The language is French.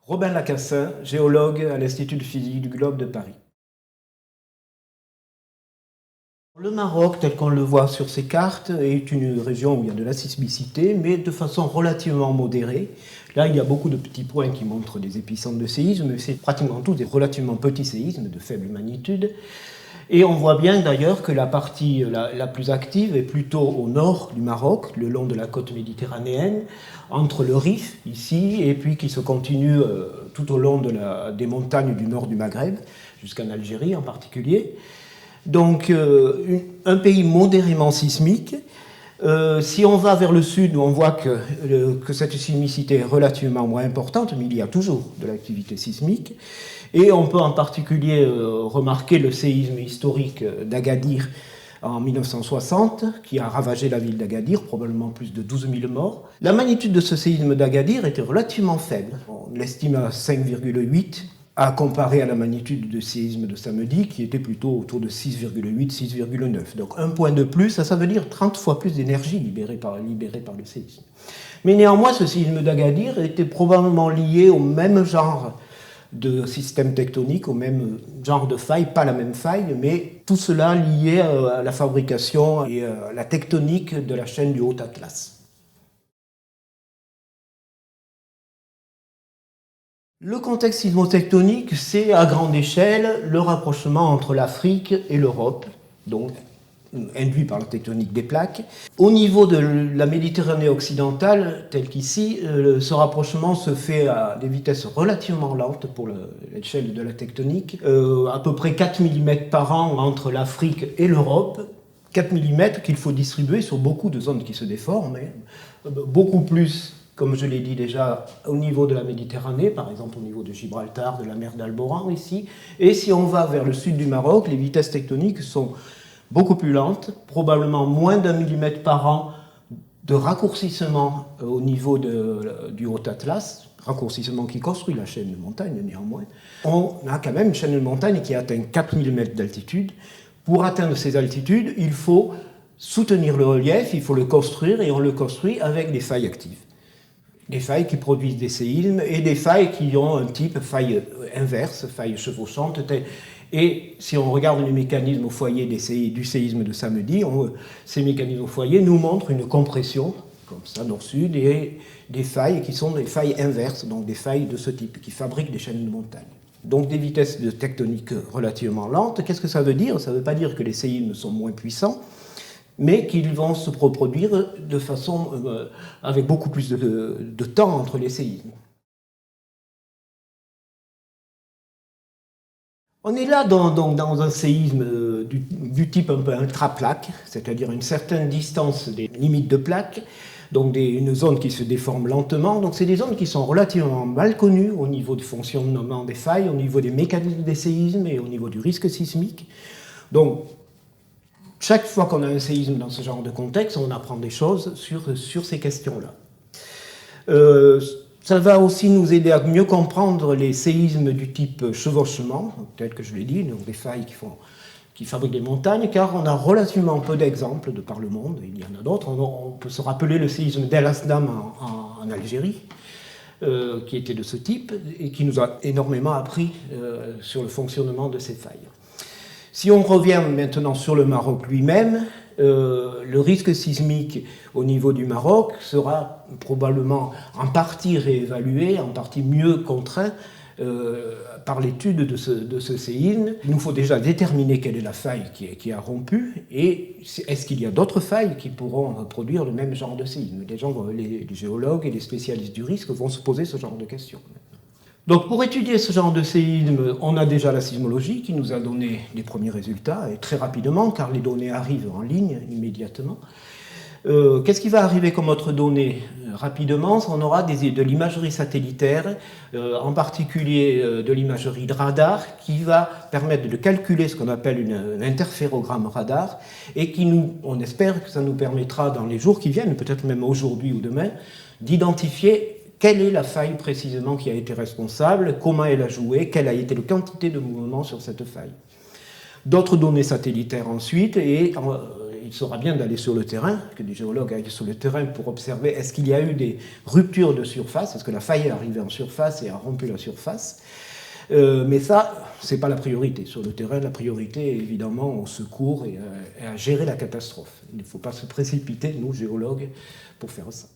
Robin Lacassin, géologue à l'Institut de physique du globe de Paris. Le Maroc, tel qu'on le voit sur ces cartes, est une région où il y a de la sismicité, mais de façon relativement modérée. Là, il y a beaucoup de petits points qui montrent des épicentres de séisme, mais c'est pratiquement tous des relativement petits séismes de faible magnitude. Et on voit bien d'ailleurs que la partie la plus active est plutôt au nord du Maroc, le long de la côte méditerranéenne, entre le Rif, ici, et puis qui se continue tout au long des montagnes du nord du Maghreb, jusqu'en Algérie en particulier. Donc, un pays modérément sismique. Si on va vers le sud, on voit que cette sismicité est relativement moins importante, mais il y a toujours de l'activité sismique. Et on peut en particulier remarquer le séisme historique d'Agadir en 1960, qui a ravagé la ville d'Agadir, probablement plus de 12 000 morts. La magnitude de ce séisme d'Agadir était relativement faible. On l'estime à 5,8, à comparer à la magnitude du séisme de samedi, qui était plutôt autour de 6,8, 6,9. Donc un point de plus, ça veut dire 30 fois plus d'énergie libérée par le séisme. Mais néanmoins, ce séisme d'Agadir était probablement lié au même genre de système tectonique, au même genre de faille, pas la même faille, mais tout cela lié à la fabrication et à la tectonique de la chaîne du Haut-Atlas. Le contexte sismotectonique, c'est à grande échelle le rapprochement entre l'Afrique et l'Europe, donc induit par la tectonique des plaques. Au niveau de la Méditerranée occidentale, tel qu'ici, ce rapprochement se fait à des vitesses relativement lentes pour l'échelle de la tectonique, à peu près 4 mm par an entre l'Afrique et l'Europe, 4 mm qu'il faut distribuer sur beaucoup de zones qui se déforment, mais beaucoup plus, comme je l'ai dit déjà, au niveau de la Méditerranée, par exemple au niveau de Gibraltar, de la mer d'Alboran ici. Et si on va vers le sud du Maroc, les vitesses tectoniques sont beaucoup plus lentes, probablement moins d'1 mm par an de raccourcissement au niveau du Haut-Atlas, raccourcissement qui construit la chaîne de montagne néanmoins. On a quand même une chaîne de montagne qui atteint 4 mm d'altitude. Pour atteindre ces altitudes, il faut soutenir le relief, il faut le construire, et on le construit avec des failles actives. Des failles qui produisent des séismes et des failles qui ont un type faille inverse, faille chevauchante. Et si on regarde les mécanismes au foyer du séisme de samedi, ces mécanismes au foyer nous montrent une compression, comme ça, nord-sud, et des failles qui sont des failles inverses, donc des failles de ce type, qui fabriquent des chaînes de montagne. Donc des vitesses de tectonique relativement lentes. Qu'est-ce que ça veut dire? Ça ne veut pas dire que les séismes sont moins puissants, mais qu'ils vont se reproduire de façon avec beaucoup plus de temps entre les séismes. On est là dans un séisme du type un peu intraplaque, c'est-à-dire une certaine distance des limites de plaque, donc une zone qui se déforme lentement. Donc c'est des zones qui sont relativement mal connues au niveau du fonctionnement des failles, au niveau des mécanismes des séismes et au niveau du risque sismique. Donc chaque fois qu'on a un séisme dans ce genre de contexte, on apprend des choses sur ces questions-là. Ça va aussi nous aider à mieux comprendre les séismes du type chevauchement, tel que je l'ai dit, donc des failles qui fabriquent des montagnes, car on a relativement peu d'exemples de par le monde, il y en a d'autres. On peut se rappeler le séisme d'El Asdam en Algérie, qui était de ce type, et qui nous a énormément appris sur le fonctionnement de ces failles. Si on revient maintenant sur le Maroc lui-même, le risque sismique au niveau du Maroc sera probablement en partie réévalué, en partie mieux contraint par l'étude de ce séisme. Il nous faut déjà déterminer quelle est la faille qui a rompu et est-ce qu'il y a d'autres failles qui pourront reproduire le même genre de séisme. Les géologues et les spécialistes du risque vont se poser ce genre de questions. Donc pour étudier ce genre de séisme, on a déjà la sismologie qui nous a donné les premiers résultats, et très rapidement, car les données arrivent en ligne immédiatement. Qu'est-ce qui va arriver comme autre donnée rapidement? On aura de l'imagerie satellitaire, en particulier de l'imagerie de radar, qui va permettre de calculer ce qu'on appelle un interférogramme radar, et on espère que ça nous permettra dans les jours qui viennent, peut-être même aujourd'hui ou demain, d'identifier quelle est la faille précisément qui a été responsable, comment elle a joué, quelle a été la quantité de mouvement sur cette faille. D'autres données satellitaires ensuite, et il sera bien d'aller sur le terrain, que des géologues aillent sur le terrain pour observer est-ce qu'il y a eu des ruptures de surface, est-ce que la faille est arrivée en surface et a rompu la surface. Mais ça, ce n'est pas la priorité. Sur le terrain, la priorité est évidemment au secours et à gérer la catastrophe. Il ne faut pas se précipiter, nous, géologues, pour faire ça.